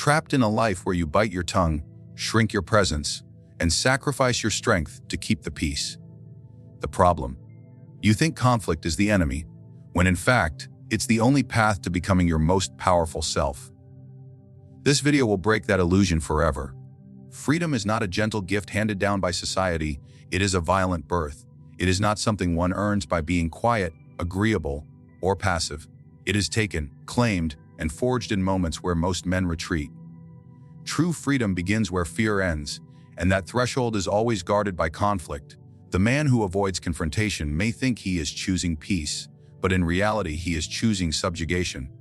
trapped in a life where you bite your tongue, shrink your presence, and sacrifice your strength to keep the peace. The problem: you think conflict is the enemy, when in fact, it's the only path to becoming your most powerful self. This video will break that illusion forever. Freedom is not a gentle gift handed down by society, it is a violent birth. It is not something one earns by being quiet, agreeable, or passive. It is taken, claimed, and forged in moments where most men retreat. True freedom begins where fear ends, and that threshold is always guarded by conflict. The man who avoids confrontation may think he is choosing peace, but in reality he is choosing subjugation.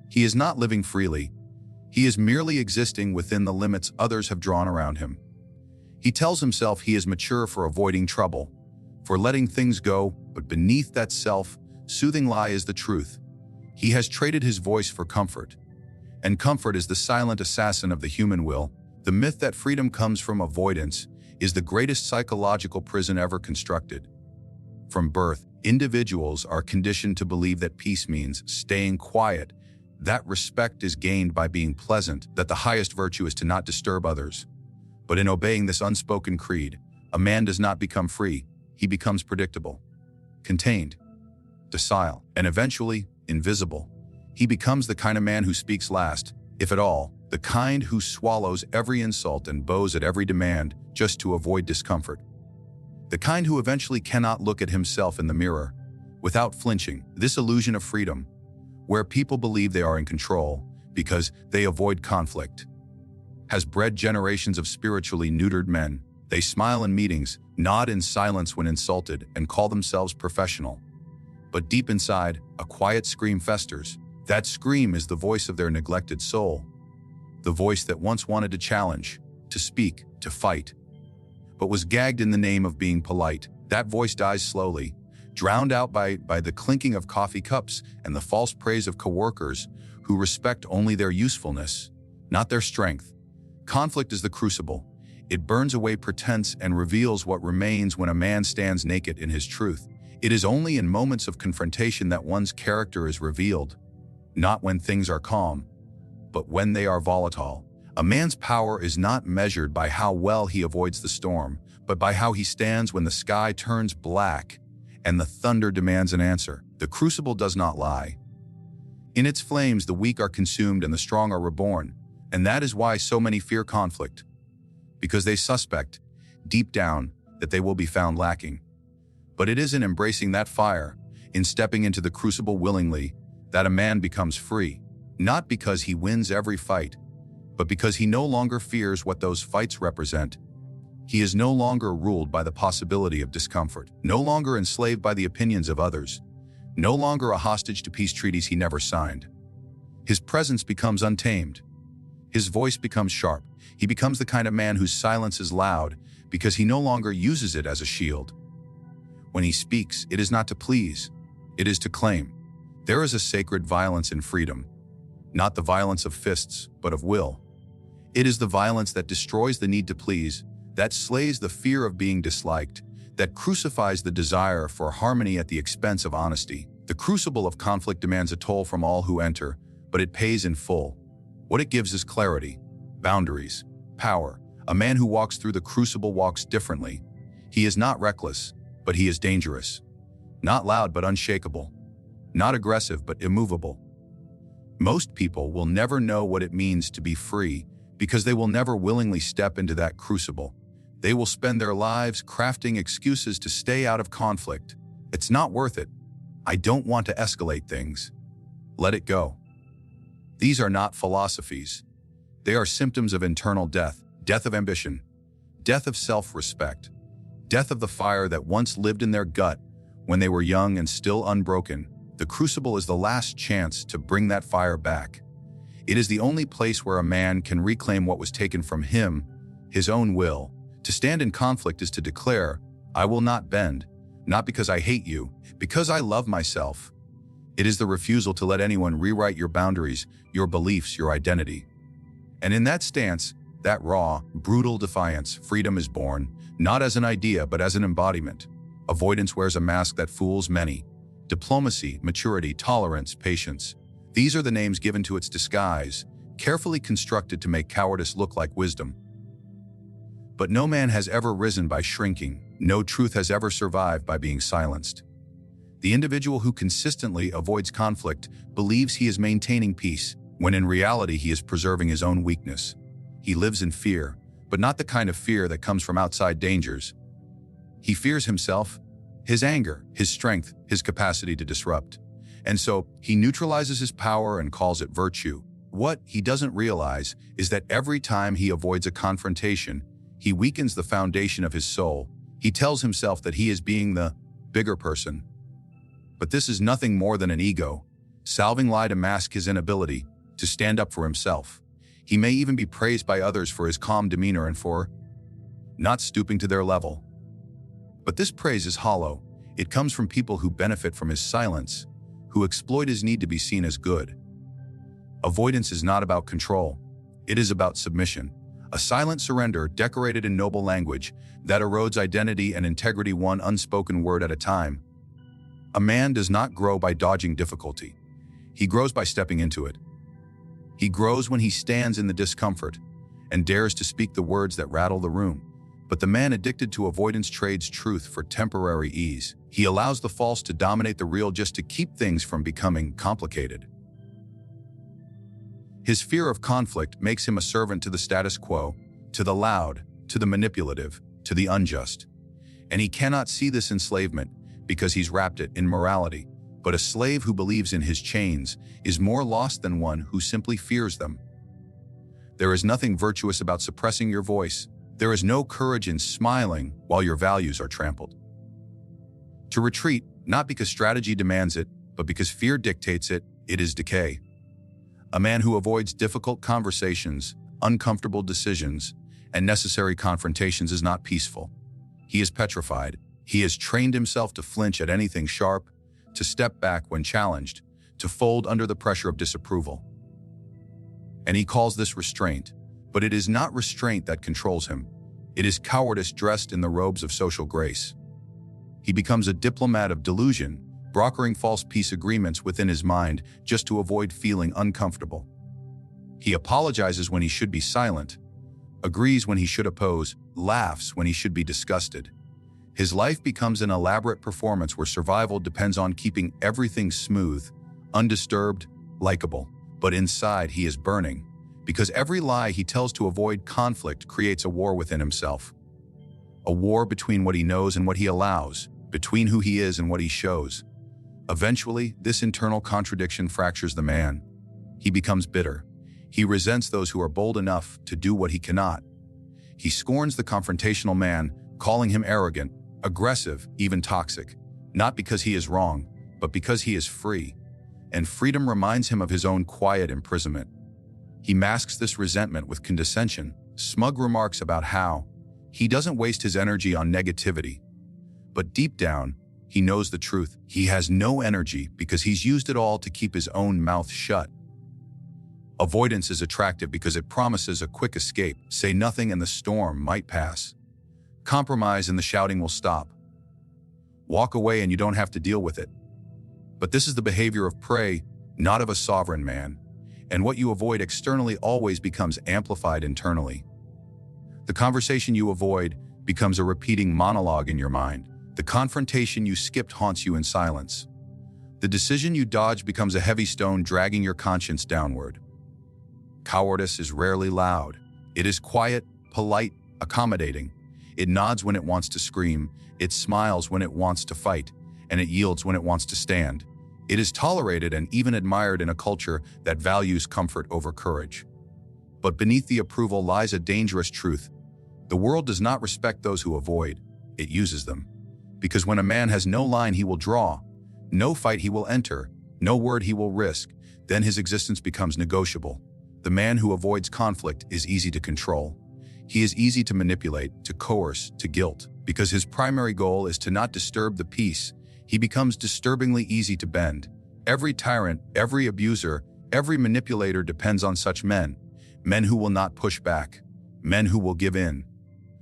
He is not living freely. He is merely existing within the limits others have drawn around him. He tells himself he is mature for avoiding trouble, for letting things go, but beneath that self-soothing lie is the truth. He has traded his voice for comfort, and comfort is the silent assassin of the human will. The myth that freedom comes from avoidance is the greatest psychological prison ever constructed. From birth, individuals are conditioned to believe that peace means staying quiet, that respect is gained by being pleasant, that the highest virtue is to not disturb others. But in obeying this unspoken creed, a man does not become free, he becomes predictable, contained, docile, and eventually invisible. He becomes the kind of man who speaks last, if at all, the kind who swallows every insult and bows at every demand just to avoid discomfort. The kind who eventually cannot look at himself in the mirror without flinching. This illusion of freedom, where people believe they are in control because they avoid conflict, has bred generations of spiritually neutered men. They smile in meetings, nod in silence when insulted, and call themselves professional. But deep inside, a quiet scream festers. That scream is the voice of their neglected soul, the voice that once wanted to challenge, to speak, to fight, but was gagged in the name of being polite. That voice dies slowly, drowned out by the clinking of coffee cups and the false praise of coworkers who respect only their usefulness, not their strength. Conflict is the crucible. It burns away pretense and reveals what remains when a man stands naked in his truth. It is only in moments of confrontation that one's character is revealed, not when things are calm, but when they are volatile. A man's power is not measured by how well he avoids the storm, but by how he stands when the sky turns black and the thunder demands an answer. The crucible does not lie. In its flames, the weak are consumed and the strong are reborn, and that is why so many fear conflict, because they suspect, deep down, that they will be found lacking. But it is in embracing that fire, in stepping into the crucible willingly, that a man becomes free, not because he wins every fight, but because he no longer fears what those fights represent. He is no longer ruled by the possibility of discomfort, no longer enslaved by the opinions of others, no longer a hostage to peace treaties he never signed. His presence becomes untamed. His voice becomes sharp. He becomes the kind of man whose silence is loud because he no longer uses it as a shield. When he speaks, it is not to please, it is to claim. There is a sacred violence in freedom, not the violence of fists, but of will. It is the violence that destroys the need to please, that slays the fear of being disliked, that crucifies the desire for harmony at the expense of honesty. The crucible of conflict demands a toll from all who enter, but it pays in full. What it gives is clarity, boundaries, power. A man who walks through the crucible walks differently. He is not reckless, but he is dangerous. Not loud, but unshakable. Not aggressive, but immovable. Most people will never know what it means to be free because they will never willingly step into that crucible. They will spend their lives crafting excuses to stay out of conflict. It's not worth it. I don't want to escalate things. Let it go. These are not philosophies. They are symptoms of internal death, death of ambition, death of self-respect, death of the fire that once lived in their gut when they were young and still unbroken. The crucible is the last chance to bring that fire back. It is the only place where a man can reclaim what was taken from him, his own will. To stand in conflict is to declare, I will not bend, not because I hate you, because I love myself. It is the refusal to let anyone rewrite your boundaries, your beliefs, your identity. And in that stance, that raw, brutal defiance, freedom is born, not as an idea, but as an embodiment. Avoidance wears a mask that fools many. Diplomacy, maturity, tolerance, patience. These are the names given to its disguise, carefully constructed to make cowardice look like wisdom. But no man has ever risen by shrinking. No truth has ever survived by being silenced. The individual who consistently avoids conflict believes he is maintaining peace, when in reality he is preserving his own weakness. He lives in fear, but not the kind of fear that comes from outside dangers. He fears himself, his anger, his strength, his capacity to disrupt. And so he neutralizes his power and calls it virtue. What he doesn't realize is that every time he avoids a confrontation, he weakens the foundation of his soul. He tells himself that he is being the bigger person. But this is nothing more than an ego, salving lie to mask his inability to stand up for himself. He may even be praised by others for his calm demeanor and for not stooping to their level. But this praise is hollow. It comes from people who benefit from his silence, who exploit his need to be seen as good. Avoidance is not about control. It is about submission. A silent surrender decorated in noble language that erodes identity and integrity one unspoken word at a time. A man does not grow by dodging difficulty. He grows by stepping into it. He grows when he stands in the discomfort and dares to speak the words that rattle the room. But the man addicted to avoidance trades truth for temporary ease. He allows the false to dominate the real just to keep things from becoming complicated. His fear of conflict makes him a servant to the status quo, to the loud, to the manipulative, to the unjust. And he cannot see this enslavement because he's wrapped it in morality. But a slave who believes in his chains is more lost than one who simply fears them. There is nothing virtuous about suppressing your voice. There is no courage in smiling while your values are trampled. To retreat, not because strategy demands it, but because fear dictates it, it is decay. A man who avoids difficult conversations, uncomfortable decisions, and necessary confrontations is not peaceful. He is petrified. He has trained himself to flinch at anything sharp, to step back when challenged, to fold under the pressure of disapproval. And he calls this restraint, but it is not restraint that controls him. It is cowardice dressed in the robes of social grace. He becomes a diplomat of delusion, brokering false peace agreements within his mind just to avoid feeling uncomfortable. He apologizes when he should be silent, agrees when he should oppose, laughs when he should be disgusted. His life becomes an elaborate performance where survival depends on keeping everything smooth, undisturbed, likable. But inside he is burning, because every lie he tells to avoid conflict creates a war within himself. A war between what he knows and what he allows, between who he is and what he shows. Eventually, this internal contradiction fractures the man. He becomes bitter. He resents those who are bold enough to do what he cannot. He scorns the confrontational man, calling him arrogant, aggressive, even toxic, not because he is wrong, but because he is free. And freedom reminds him of his own quiet imprisonment. He masks this resentment with condescension, smug remarks about how he doesn't waste his energy on negativity. But deep down, he knows the truth. He has no energy because he's used it all to keep his own mouth shut. Avoidance is attractive because it promises a quick escape. Say nothing and the storm might pass. Compromise and the shouting will stop. Walk away and you don't have to deal with it. But this is the behavior of prey, not of a sovereign man. And what you avoid externally always becomes amplified internally. The conversation you avoid becomes a repeating monologue in your mind. The confrontation you skipped haunts you in silence. The decision you dodge becomes a heavy stone dragging your conscience downward. Cowardice is rarely loud. It is quiet, polite, accommodating. It nods when it wants to scream, it smiles when it wants to fight, and it yields when it wants to stand. It is tolerated and even admired in a culture that values comfort over courage. But beneath the approval lies a dangerous truth. The world does not respect those who avoid, it uses them. Because when a man has no line he will draw, no fight he will enter, no word he will risk, then his existence becomes negotiable. The man who avoids conflict is easy to control. He is easy to manipulate, to coerce, to guilt. Because his primary goal is to not disturb the peace, he becomes disturbingly easy to bend. Every tyrant, every abuser, every manipulator depends on such men. Men who will not push back. Men who will give in.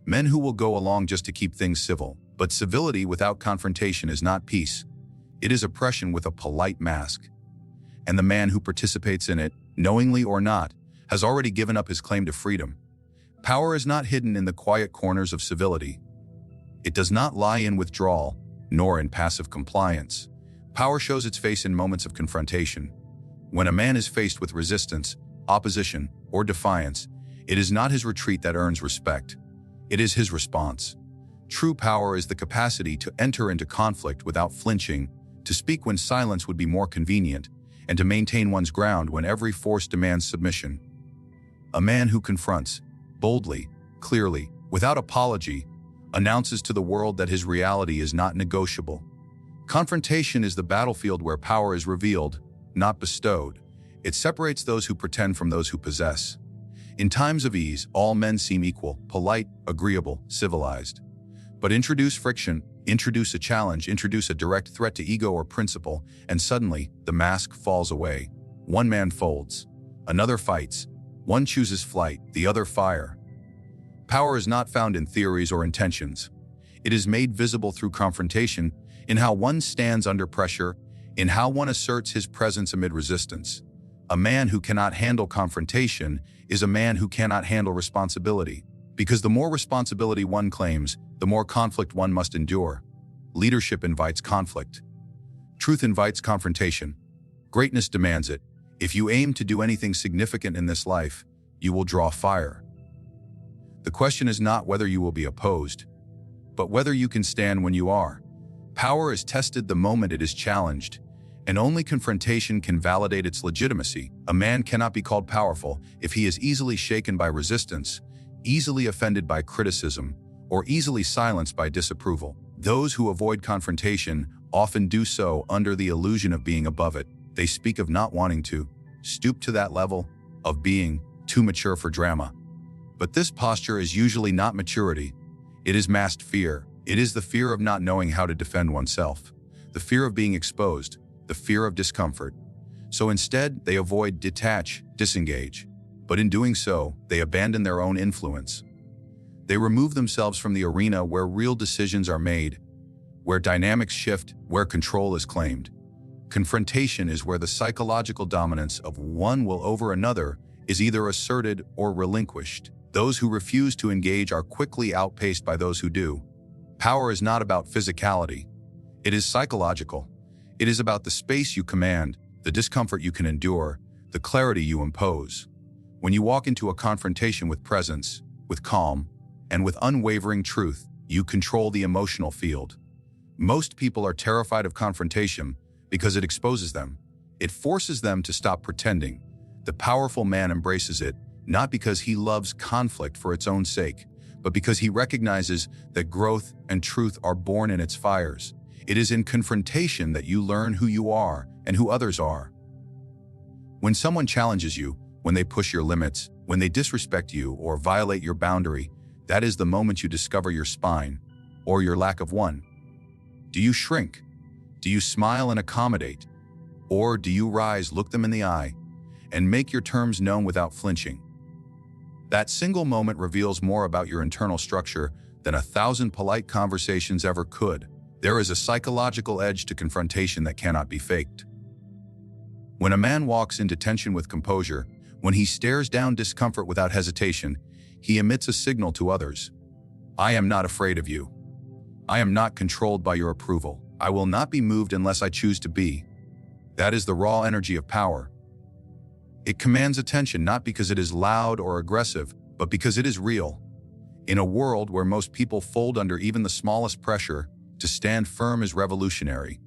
Men who will go along just to keep things civil. But civility without confrontation is not peace. It is oppression with a polite mask. And the man who participates in it, knowingly or not, has already given up his claim to freedom. Power is not hidden in the quiet corners of civility. It does not lie in withdrawal, nor in passive compliance. Power shows its face in moments of confrontation. When a man is faced with resistance, opposition, or defiance, it is not his retreat that earns respect. It is his response. True power is the capacity to enter into conflict without flinching, to speak when silence would be more convenient, and to maintain one's ground when every force demands submission. A man who confronts, boldly, clearly, without apology, announces to the world that his reality is not negotiable. Confrontation is the battlefield where power is revealed, not bestowed. It separates those who pretend from those who possess. In times of ease, all men seem equal, polite, agreeable, civilized. But introduce friction, introduce a challenge, introduce a direct threat to ego or principle, and suddenly the mask falls away. One man folds, another fights, one chooses flight, the other fire. Power is not found in theories or intentions. It is made visible through confrontation, in how one stands under pressure, in how one asserts his presence amid resistance. A man who cannot handle confrontation is a man who cannot handle responsibility, because the more responsibility one claims, the more conflict one must endure. Leadership invites conflict. Truth invites confrontation. Greatness demands it. If you aim to do anything significant in this life, you will draw fire. The question is not whether you will be opposed, but whether you can stand when you are. Power is tested the moment it is challenged, and only confrontation can validate its legitimacy. A man cannot be called powerful if he is easily shaken by resistance, easily offended by criticism, or easily silenced by disapproval. Those who avoid confrontation often do so under the illusion of being above it. They speak of not wanting to stoop to that level, of being too mature for drama. But this posture is usually not maturity. It is masked fear. It is the fear of not knowing how to defend oneself, the fear of being exposed, the fear of discomfort. So instead, they avoid, detach, disengage. But in doing so, they abandon their own influence. They remove themselves from the arena where real decisions are made, where dynamics shift, where control is claimed. Confrontation is where the psychological dominance of one will over another is either asserted or relinquished. Those who refuse to engage are quickly outpaced by those who do. Power is not about physicality. It is psychological. It is about the space you command, the discomfort you can endure, the clarity you impose. When you walk into a confrontation with presence, with calm, and with unwavering truth, you control the emotional field. Most people are terrified of confrontation because it exposes them. It forces them to stop pretending. The powerful man embraces it, not because he loves conflict for its own sake, but because he recognizes that growth and truth are born in its fires. It is in confrontation that you learn who you are and who others are. When someone challenges you, when they push your limits, when they disrespect you or violate your boundary, that is the moment you discover your spine, or your lack of one. Do you shrink? Do you smile and accommodate? Or do you rise, look them in the eye, and make your terms known without flinching? That single moment reveals more about your internal structure than 1,000 polite conversations ever could. There is a psychological edge to confrontation that cannot be faked. When a man walks into tension with composure, when he stares down discomfort without hesitation, he emits a signal to others. I am not afraid of you. I am not controlled by your approval. I will not be moved unless I choose to be. That is the raw energy of power. It commands attention not because it is loud or aggressive, but because it is real. In a world where most people fold under even the smallest pressure, to stand firm is revolutionary.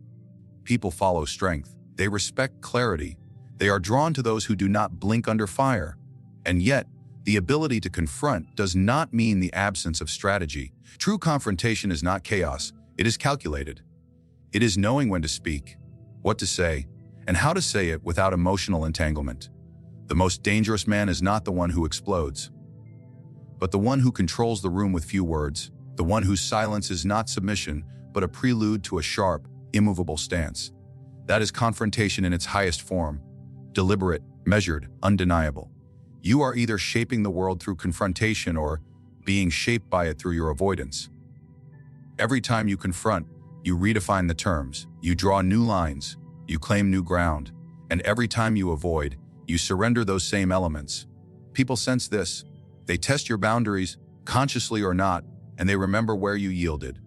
People follow strength. They respect clarity. They are drawn to those who do not blink under fire. And yet, the ability to confront does not mean the absence of strategy. True confrontation is not chaos. It is calculated. It is knowing when to speak, what to say, and how to say it without emotional entanglement. The most dangerous man is not the one who explodes, but the one who controls the room with few words, the one whose silence is not submission, but a prelude to a sharp, immovable stance. That is confrontation in its highest form, deliberate, measured, undeniable. You are either shaping the world through confrontation or being shaped by it through your avoidance. Every time you confront, you redefine the terms, you draw new lines, you claim new ground, and every time you avoid, you surrender those same elements. People sense this. They test your boundaries, consciously or not, and they remember where you yielded.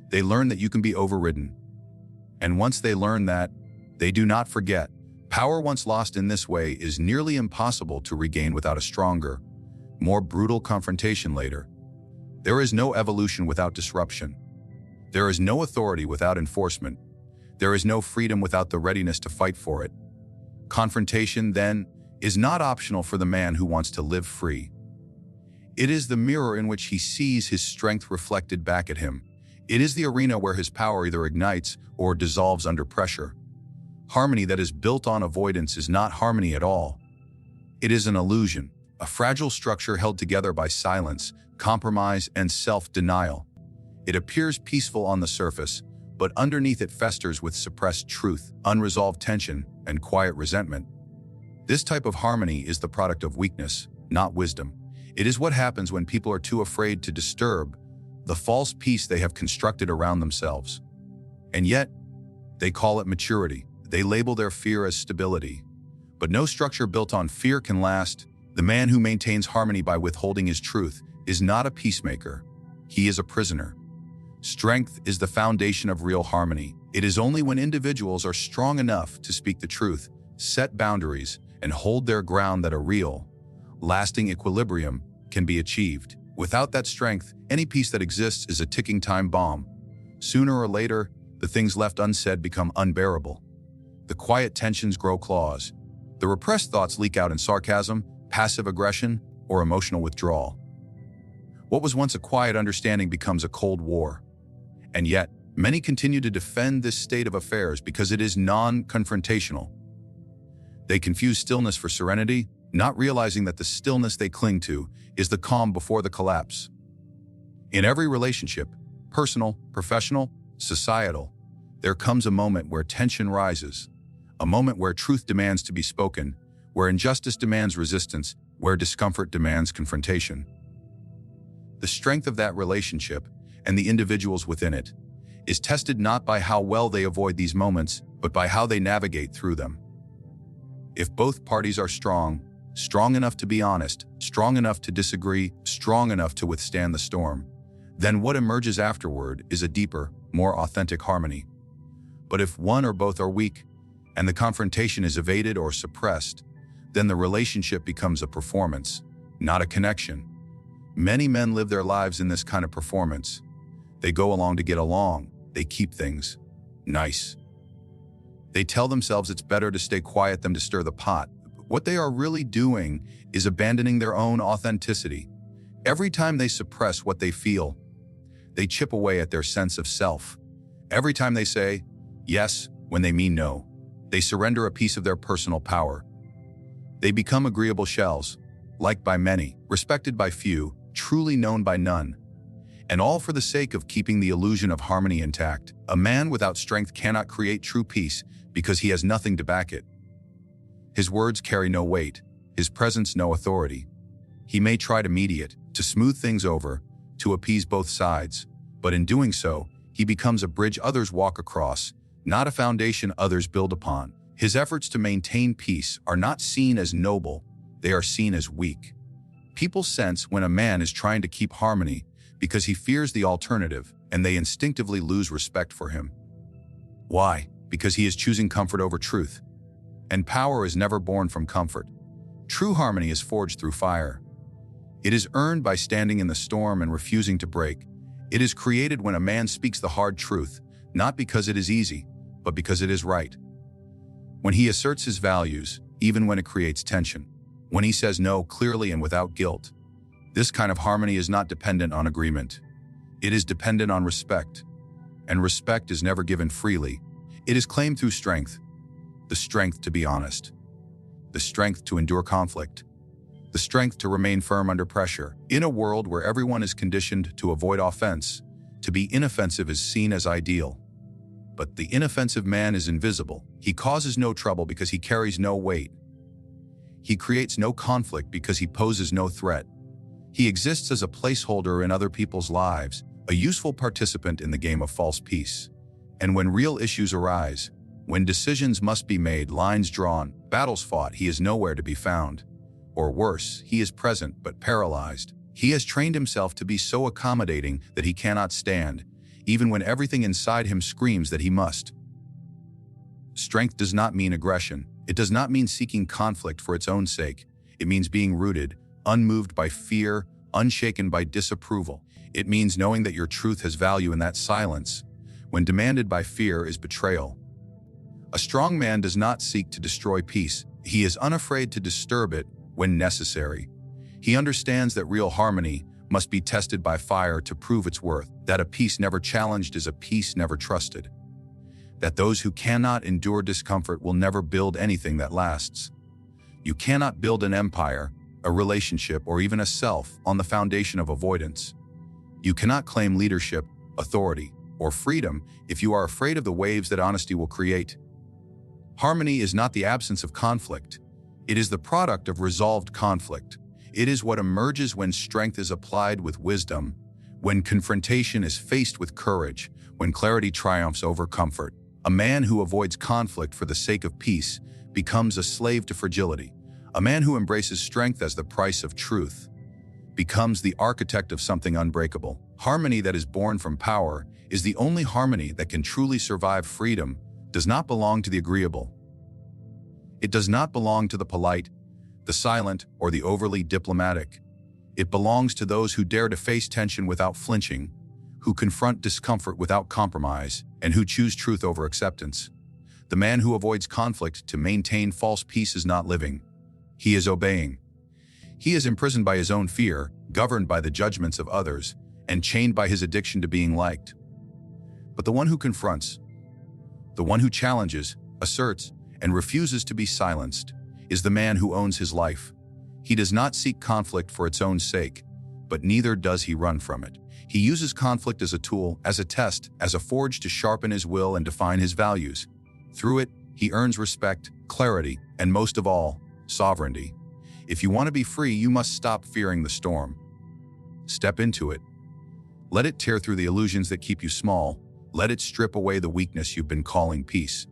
They learn that you can be overridden. And once they learn that, they do not forget. Power once lost in this way is nearly impossible to regain without a stronger, more brutal confrontation later. There is no evolution without disruption. There is no authority without enforcement. There is no freedom without the readiness to fight for it. Confrontation, then, is not optional for the man who wants to live free. It is the mirror in which he sees his strength reflected back at him. It is the arena where his power either ignites or dissolves under pressure. Harmony that is built on avoidance is not harmony at all. It is an illusion, a fragile structure held together by silence, compromise, and self-denial. It appears peaceful on the surface, but underneath it festers with suppressed truth, unresolved tension, and quiet resentment. This type of harmony is the product of weakness, not wisdom. It is what happens when people are too afraid to disturb the false peace they have constructed around themselves. And yet, they call it maturity. They label their fear as stability. But no structure built on fear can last. The man who maintains harmony by withholding his truth is not a peacemaker. He is a prisoner. Strength is the foundation of real harmony. It is only when individuals are strong enough to speak the truth, set boundaries, and hold their ground that a real, lasting equilibrium can be achieved. Without that strength, any peace that exists is a ticking time bomb. Sooner or later, the things left unsaid become unbearable. The quiet tensions grow claws. The repressed thoughts leak out in sarcasm, passive aggression, or emotional withdrawal. What was once a quiet understanding becomes a cold war. And yet, many continue to defend this state of affairs because it is non-confrontational. They confuse stillness for serenity, not realizing that the stillness they cling to is the calm before the collapse. In every relationship, personal, professional, societal, there comes a moment where tension rises, a moment where truth demands to be spoken, where injustice demands resistance, where discomfort demands confrontation. The strength of that relationship, and the individuals within it, is tested not by how well they avoid these moments, but by how they navigate through them. If both parties are strong enough to be honest, strong enough to disagree, strong enough to withstand the storm, then what emerges afterward is a deeper, more authentic harmony. But if one or both are weak, and the confrontation is evaded or suppressed, then the relationship becomes a performance, not a connection. Many men live their lives in this kind of performance. They go along to get along. They keep things nice. They tell themselves it's better to stay quiet than to stir the pot. What they are really doing is abandoning their own authenticity. Every time they suppress what they feel, they chip away at their sense of self. Every time they say yes when they mean no, they surrender a piece of their personal power. They become agreeable shells, liked by many, respected by few, truly known by none. And all for the sake of keeping the illusion of harmony intact. A man without strength cannot create true peace because he has nothing to back it. His words carry no weight, his presence no authority. He may try to mediate, to smooth things over, to appease both sides, but in doing so, he becomes a bridge others walk across, not a foundation others build upon. His efforts to maintain peace are not seen as noble, they are seen as weak. People sense when a man is trying to keep harmony because he fears the alternative, and they instinctively lose respect for him. Why? Because he is choosing comfort over truth. And power is never born from comfort. True harmony is forged through fire. It is earned by standing in the storm and refusing to break. It is created when a man speaks the hard truth, not because it is easy, but because it is right. When he asserts his values, even when it creates tension. When he says no clearly and without guilt. This kind of harmony is not dependent on agreement. It is dependent on respect. And respect is never given freely. It is claimed through strength. The strength to be honest. The strength to endure conflict. The strength to remain firm under pressure. In a world where everyone is conditioned to avoid offense, to be inoffensive is seen as ideal. But the inoffensive man is invisible. He causes no trouble because he carries no weight. He creates no conflict because he poses no threat. He exists as a placeholder in other people's lives, a useful participant in the game of false peace. And when real issues arise, when decisions must be made, lines drawn, battles fought, he is nowhere to be found. Or worse, he is present but paralyzed. He has trained himself to be so accommodating that he cannot stand, even when everything inside him screams that he must. Strength does not mean aggression. It does not mean seeking conflict for its own sake. It means being rooted, unmoved by fear, unshaken by disapproval. It means knowing that your truth has value and that silence, when demanded by fear, is betrayal. A strong man does not seek to destroy peace. He is unafraid to disturb it when necessary. He understands that real harmony must be tested by fire to prove its worth, that a peace never challenged is a peace never trusted, that those who cannot endure discomfort will never build anything that lasts. You cannot build an empire, a relationship, or even a self on the foundation of avoidance. You cannot claim leadership, authority, or freedom if you are afraid of the waves that honesty will create. Harmony is not the absence of conflict. It is the product of resolved conflict. It is what emerges when strength is applied with wisdom, when confrontation is faced with courage, when clarity triumphs over comfort. A man who avoids conflict for the sake of peace becomes a slave to fragility. A man who embraces strength as the price of truth becomes the architect of something unbreakable. Harmony that is born from power is the only harmony that can truly survive. Freedom does not belong to the agreeable. It does not belong to the polite, the silent, or the overly diplomatic. It belongs to those who dare to face tension without flinching, who confront discomfort without compromise, and who choose truth over acceptance. The man who avoids conflict to maintain false peace is not living. He is obeying. He is imprisoned by his own fear, governed by the judgments of others, and chained by his addiction to being liked. But the one who confronts, the one who challenges, asserts, and refuses to be silenced, is the man who owns his life. He does not seek conflict for its own sake, but neither does he run from it. He uses conflict as a tool, as a test, as a forge to sharpen his will and define his values. Through it, he earns respect, clarity, and most of all, sovereignty. If you want to be free, you must stop fearing the storm. Step into it. Let it tear through the illusions that keep you small. Let it strip away the weakness you've been calling peace.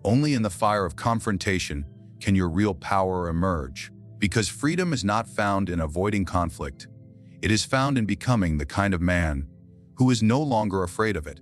Only in the fire of confrontation can your real power emerge. Because freedom is not found in avoiding conflict. It is found in becoming the kind of man who is no longer afraid of it.